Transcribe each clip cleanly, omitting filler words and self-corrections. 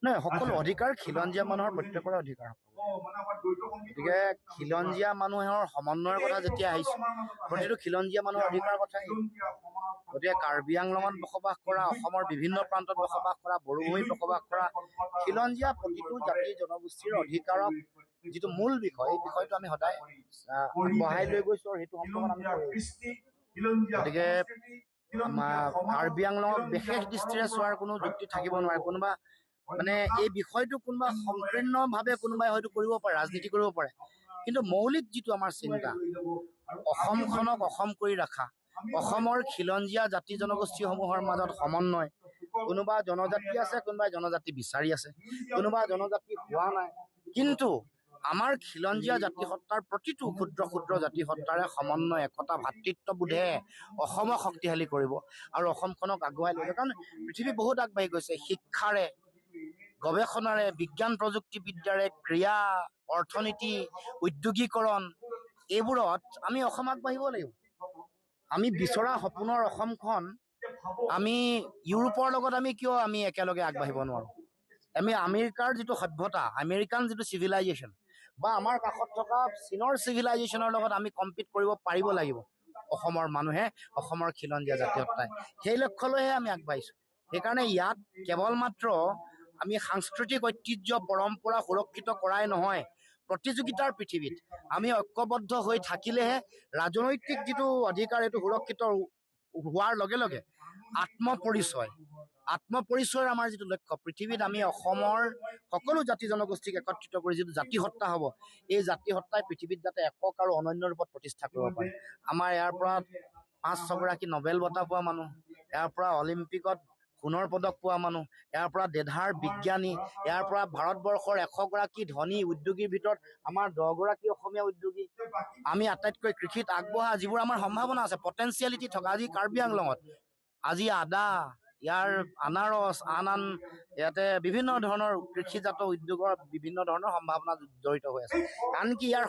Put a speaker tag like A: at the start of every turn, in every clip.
A: নহয়, সকলো অধিকাৰ খিলঞ্জীয়া মানুহৰ প্ৰত্যেকৰে অধিকাৰ। গতিকে খিলঞ্জীয়া মানুহৰ সমন্বয়ৰ কথা যেতিয়া আহিছে, প্ৰতিটো খিলঞ্জীয়া মানুহৰ অধিকাৰৰ কথা আহিব। গতিকে কাৰ্বি আংলঙত বসবাস কৰা, অসমৰ বিভিন্ন প্ৰান্তত বসবাস কৰা, বড়োভূমিত বসবাস কৰা খিলঞ্জীয়া প্ৰতিটো জাতি জনগোষ্ঠীৰ অধিকাৰক যিটো মূল বিষয়, এই বিষয়টো আমি সদায় বঢ়াই লৈ গৈছো আৰু সেইটো সম্পূৰ্ণ আমি কৰি আছো। গতিকে আমাৰ কাৰ্বি আংলঙক বিশেষ দৃষ্টিৰে চোৱাৰ কোনো যুক্তি থাকিব নোৱাৰে। কোনোবা মানে এই বিষয়টো কোনোবা সংকীৰ্ণভাৱে কোনোবাই হয়তো কৰিব পাৰে, ৰাজনীতি কৰিব পাৰে, কিন্তু মৌলিক যিটো আমাৰ চিন্তা, অসমখনক অসম কৰি ৰখা, অসমৰ খিলঞ্জীয়া জাতি জনগোষ্ঠীসমূহৰ মাজত সমন্বয়, কোনোবা জনজাতি আছে, কোনোবাই জনজাতি বিচাৰি আছে, কোনোবা জনজাতি হোৱা নাই, কিন্তু আমাৰ খিলঞ্জীয়া জাতিসত্তাৰ প্ৰতিটো ক্ষুদ্ৰ ক্ষুদ্ৰ জাতিসত্তাৰে সমন্বয়, একতা, ভাতৃত্ববোধে অসমক শক্তিশালী কৰিব আৰু অসমখনক আগুৱাই লৈ যাব। কাৰণ পৃথিৱী বহুত আগবাঢ়ি গৈছে, শিক্ষাৰে, গৱেষণাৰে, বিজ্ঞান প্ৰযুক্তিবিদ্যাৰে, ক্ৰীড়া, অৰ্থনীতি, উদ্যোগীকৰণ, এইবোৰত আমি অসম আগবাঢ়িব লাগিব। আমি বিচৰা সপোনৰ অসমখন আমি ইউৰোপৰ লগত আমি কিয় আমি একেলগে আগবাঢ়িব নোৱাৰো? আমি আমেৰিকাৰ যিটো সভ্যতা, আমেৰিকান যিটো চিভিলাইজেশ্যন বা আমাৰ কাষত থকা চীনৰ চিভিলাইজেশ্যনৰ লগত আমি কম্পিট কৰিব পাৰিব লাগিব। অসমৰ মানুহে, অসমৰ খিলঞ্জীয়া জাতিসত্তাই সেই লক্ষ্যলৈহে আমি আগবাঢ়িছো। সেইকাৰণে ইয়াত কেৱল মাত্ৰ আমি সাংস্কৃতিক ঐতিহ্য পৰম্পৰা সুৰক্ষিত কৰাই নহয়, প্ৰতিযোগিতাৰ পৃথিৱীত আমি ঐক্যবদ্ধ হৈ থাকিলেহে ৰাজনৈতিক যিটো অধিকাৰ এইটো সুৰক্ষিত হোৱাৰ লগে লগে আত্মপৰিচয়ৰ আমাৰ যিটো লক্ষ্য, পৃথিৱীত আমি অসমৰ সকলো জাতি জনগোষ্ঠীক একত্ৰিত কৰি যিটো জাতিসত্তা হ'ব, এই জাতিসত্তাই পৃথিৱীত যাতে একক আৰু অনন্য ৰূপত প্ৰতিষ্ঠা কৰিব পাৰে। আমাৰ ইয়াৰ পৰা 5-6গৰাকী নোবেল বঁটা পোৱা মানুহ, ইয়াৰ পৰা অলিম্পিকত সোণৰ পদক পোৱা মানুহ, ইয়াৰ পৰা দেধাৰ বিজ্ঞানী, ইয়াৰ পৰা ভাৰতবৰ্ষৰ 100গৰাকী ধনী উদ্যোগীৰ ভিতৰত আমাৰ 10গৰাকী অসমীয়া উদ্যোগী, আমি আটাইতকৈ কৃষিত আগবঢ়া, যিবোৰ আমাৰ সম্ভাৱনা আছে, পটেঞ্চিয়েলিটি থকা। আজি কাৰ্বি আংলঙত আজি আদা, ইয়াৰ আনাৰস, আন ইয়াতে বিভিন্ন ধৰণৰ কৃষিজাত উদ্যোগৰ বিভিন্ন ধৰণৰ সম্ভাৱনা জড়িত হৈ আছে। আনকি ইয়াৰ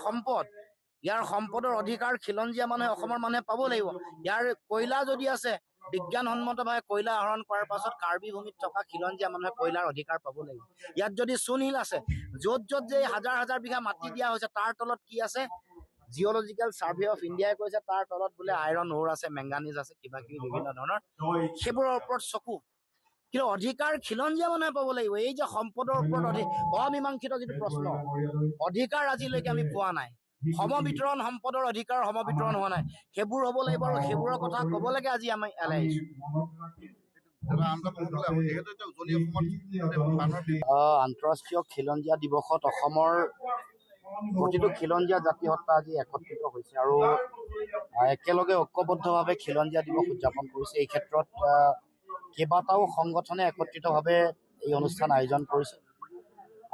A: সম্পদৰ অধিকাৰ খিলঞ্জীয়া মানুহে, অসমৰ মানুহে পাব লাগিব। ইয়াৰ কয়লা যদি আছে, বিজ্ঞানসন্মতভাৱে কয়লা আহৰণ কৰাৰ পাছত কাৰ্বি ভূমিত থকা খিলঞ্জীয়া মানুহে কয়লাৰ অধিকাৰ পাব লাগিব। ইয়াত যদি চূণশিল আছে, য'ত য'ত যে হাজাৰ হাজাৰ বিঘা মাটি দিয়া হৈছে, তাৰ তলত কি আছে? জিঅ'লজিকেল ছাৰ্ভে অফ ইণ্ডিয়াই কৈছে তাৰ তলত বোলে আইৰণ ওৰ আছে, মেংগানিজ আছে, কিবা কিবি বিভিন্ন ধৰণৰ, সেইবোৰৰ ওপৰত চকু। কিন্তু অধিকাৰ খিলঞ্জীয়া মানুহে পাব লাগিব। এই যে সম্পদৰ ওপৰত অমীমাংসিত যিটো প্ৰশ্ন, অধিকাৰ আজিলৈকে আমি পোৱা নাই। সমবিতৰণ, সম্পদৰ অধিকাৰ সমবিতৰণ হোৱা নাই, সেইবোৰ হ'ব লাগিব আৰু সেইবোৰৰ কথা ক'বলৈকে আজি আমি এলাই আহিছো। আন্তঃৰাষ্ট্ৰীয় খিলঞ্জীয়া দিৱসত অসমৰ প্ৰতিটো খিলঞ্জীয়া জাতিসত্তা আজি একত্ৰিত হৈছে আৰু একেলগে ঐক্যবদ্ধভাৱে খিলঞ্জীয়া দিৱস উদযাপন কৰিছে। এই ক্ষেত্ৰত কেইবাটাও সংগঠনে একত্ৰিতভাৱে এই অনুষ্ঠান আয়োজন কৰিছে।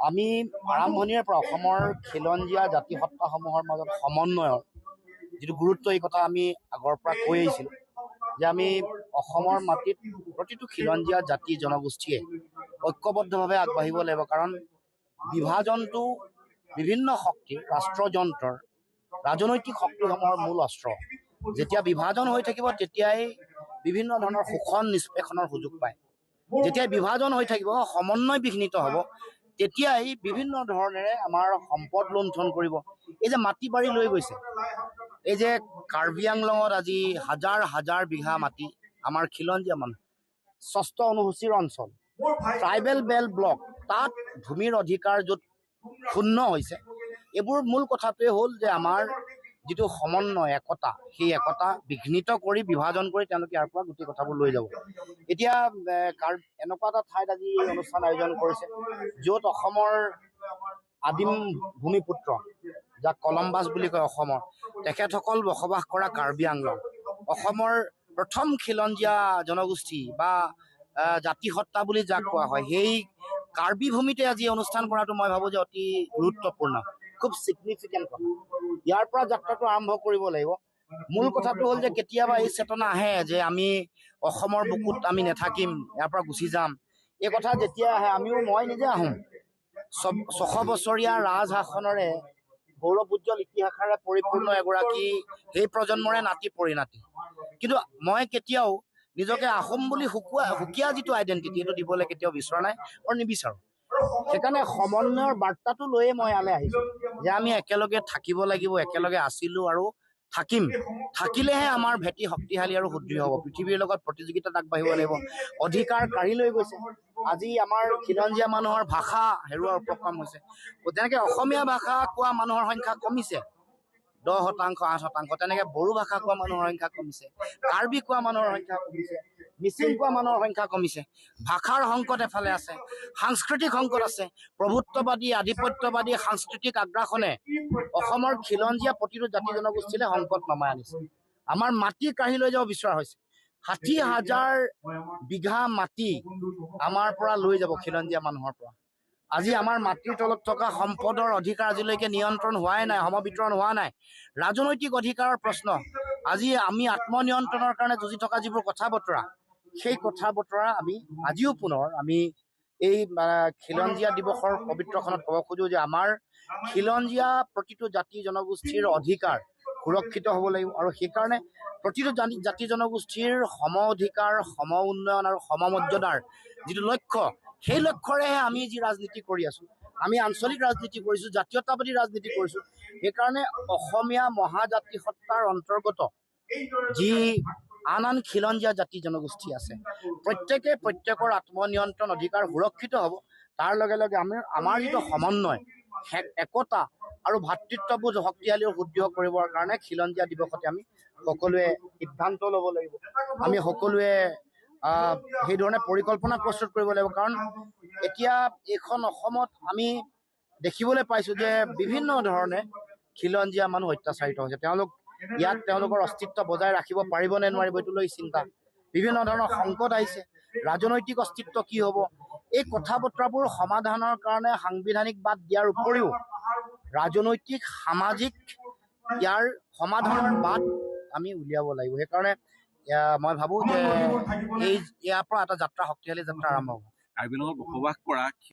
A: আমি আৰম্ভণিৰে পৰা অসমৰ খিলঞ্জীয়া জাতিসত্তাসমূহৰ মাজত সমন্বয়ৰ যিটো গুৰুত্ব, এই কথা আমি আগৰ পৰা কৈ আহিছিলোঁ যে আমি অসমৰ মাটিত প্ৰতিটো খিলঞ্জীয়া জাতি জনগোষ্ঠীয়ে ঐক্যবদ্ধভাৱে আগবাঢ়িব লাগিব। কাৰণ বিভাজনটো বিভিন্ন শক্তিৰ, ৰাষ্ট্ৰযন্ত্ৰৰ, ৰাজনৈতিক শক্তিসমূহৰ মূল অস্ত্ৰ। যেতিয়া বিভাজন হৈ থাকিব, তেতিয়াই বিভিন্ন ধৰণৰ শোষণ নিষ্পেষণৰ সুযোগ পায়। যেতিয়া বিভাজন হৈ থাকিব, সমন্বয় বিঘ্নিত হ'ব, তেতিয়াই বিভিন্ন ধৰণেৰে আমাৰ সম্পদ লুণ্ঠন কৰিব। এই যে মাটি বাৰী লৈ গৈছে, এই যে কাৰ্বি আংলঙত আজি হাজাৰ হাজাৰ বিঘা মাটি আমাৰ খিলঞ্জীয়া মানুহ, 6ষ্ঠ অনুসূচীৰ অঞ্চল, ট্ৰাইবেল বেল্ট ব্লক, তাত ভূমিৰ অধিকাৰ য'ত ক্ষুণ্ণ হৈছে, এইবোৰ মূল কথাটোৱে হ'ল যে আমাৰ যিটো সমন্বয়, একতা, সেই একতা বিঘ্নিত কৰি, বিভাজন কৰি তেওঁলোকে ইয়াৰ পৰা গোটেই কথাবোৰ লৈ যাব। এতিয়া এনেকুৱা এটা ঠাইত আজি অনুষ্ঠান আয়োজন কৰিছে, য'ত অসমৰ আদিম ভূমিপুত্ৰ, যাক কলম্বাছ বুলি কয় অসমৰ, তেখেতসকল বসবাস কৰা কাৰ্বি আংলং, অসমৰ প্ৰথম খিলঞ্জীয়া জনগোষ্ঠী বা জাতিসত্তা বুলি যাক কোৱা হয়, সেই কাৰ্বি ভূমিতে আজি অনুষ্ঠান কৰাটো মই ভাবোঁ যে অতি গুৰুত্বপূৰ্ণ, খুব ছিগনিফিকেণ্ট কথা। ইয়াৰ পৰা যাত্ৰাটো আৰম্ভ কৰিব লাগিব। মূল কথাটো হ'ল যে কেতিয়াবা এই চেতনা আহে যে আমি অসমৰ বুকুত আমি নাথাকিম, ইয়াৰ পৰা গুচি যাম। এই কথা যেতিয়া আহে, মই নিজে আহোঁ 600 বছৰীয়া ৰাজশাসনৰে গৌৰৱ উজ্জ্বল ইতিহাসেৰে পৰিপূৰ্ণ এগৰাকী সেই প্ৰজন্মৰে নাতি পৰিণাতি। কিন্তু মই কেতিয়াও নিজকে আহোম বুলি সুকীয়া যিটো আইডেণ্টিটি, এইটো দিবলৈ কেতিয়াও বিচৰা নাই আৰু নিবিচাৰোঁ। সেইকাৰণে সমন্বয়ৰ বাৰ্তাটো লৈয়ে মই ইয়ালৈ আহিছোঁ যে আমি একেলগে থাকিব লাগিব, একেলগে আছিলোঁ আৰু থাকিম। থাকিলেহে আমাৰ ভেটি শক্তিশালী আৰু সুদৃঢ় হ'ব। পৃথিৱীৰ লগত প্ৰতিযোগিতাত আগবাঢ়িব লাগিব। অধিকাৰ কাঢ়ি লৈ গৈছে। আজি আমাৰ খিলঞ্জীয়া মানুহৰ ভাষা হেৰুৱাৰ উপক্ৰম হৈছে। তেনেকৈ অসমীয়া ভাষা কোৱা মানুহৰ সংখ্যা কমিছে 10%, 8%। তেনেকৈ বড়ো ভাষা কোৱা মানুহৰ সংখ্যা কমিছে, কাৰ্বি কোৱা মানুহৰ সংখ্যা কমিছে, মিচিং কোৱা মানুহৰ সংখ্যা কমিছে। ভাষাৰ সংকট এফালে আছে, সাংস্কৃতিক সংকট আছে। প্ৰভুত্ববাদী আধিপত্যবাদী সাংস্কৃতিক আগ্ৰাসনে অসমৰ খিলঞ্জীয়া প্ৰতিটো জাতি জনগোষ্ঠীলৈ সংকট নমাই আনিছে। আমাৰ মাটি কাঢ়ি লৈ যাব বিচৰা হৈছে। 60,000 বিঘা মাটি আমাৰ পৰা লৈ যাব খিলঞ্জীয়া মানুহৰ পৰা। আজি আমাৰ মাটিৰ তলত থকা সম্পদৰ অধিকাৰ আজিলৈকে নিয়ন্ত্ৰণ হোৱাই নাই, সমবিতৰণ হোৱা নাই। ৰাজনৈতিক অধিকাৰৰ প্ৰশ্ন। আজি আমি আত্মনিয়ন্ত্ৰণৰ কাৰণে যুঁজি থকা যিবোৰ কথা বতৰা, সেই কথা বতৰা আমি আজিও পুনৰ আমি এই খিলঞ্জীয়া দিৱসৰ পবিত্ৰখনত ক'ব খোজোঁ যে আমাৰ খিলঞ্জীয়া প্ৰতিটো জাতি জনগোষ্ঠীৰ অধিকাৰ সুৰক্ষিত হ'ব লাগিব। আৰু সেইকাৰণে প্ৰতিটো জাতি জনগোষ্ঠীৰ সম অধিকাৰ, সম উন্নয়ন আৰু সমমৰ্যাদাৰ যিটো লক্ষ্য, সেই লক্ষ্যৰেহে আমি যি ৰাজনীতি কৰি আছোঁ। আমি আঞ্চলিক ৰাজনীতি কৰিছোঁ, জাতীয়তাবাদী ৰাজনীতি কৰিছোঁ। সেইকাৰণে অসমীয়া মহাজাতি সত্তাৰ অন্তৰ্গত যি আন খিলঞ্জীয়া জাতি জনগোষ্ঠী আছে, প্ৰত্যেকৰ আত্মনিয়ন্ত্ৰণ অধিকাৰ সুৰক্ষিত হ'ব। তাৰ লগে লগে আমাৰ যিটো সমন্বয়, একতা আৰু ভাতৃত্ববোধ শক্তিশালী আৰু সুদৃঢ় কৰিবৰ কাৰণে খিলঞ্জীয়া দিৱসতে আমি সকলোৱে সিদ্ধান্ত ল'ব লাগিব। আমি সকলোৱে সেইধৰণে পৰিকল্পনা প্ৰস্তুত কৰিব লাগিব। কাৰণ এতিয়া এইখন অসমত আমি দেখিবলৈ পাইছোঁ যে বিভিন্ন ধৰণে খিলঞ্জীয়া মানুহ অত্যাচাৰিত হৈছে। ইয়াত তেওঁলোকৰ অস্তিত্ব বজাই ৰাখিব পাৰিব নে নোৱাৰিব এইটো লৈ চিন্তা। বিভিন্ন ধৰণৰ সংকট আহিছে। ৰাজনৈতিক অস্তিত্ব কি হ'ব? এই কথা বতৰাবোৰ সমাধানৰ কাৰণে সাংবিধানিক বাদ দিয়াৰ উপৰিও ৰাজনৈতিক, সামাজিক ইয়াৰ সমাধানৰ বাদ আমি উলিয়াব লাগিব। সেইকাৰণে মই ভাবোঁ যে ইয়াৰ পৰা এটা যাত্ৰা, শক্তিশালী যাত্ৰা আৰম্ভ হ'ব।
B: কাৰ্বি আংলঙত বসবাস কৰা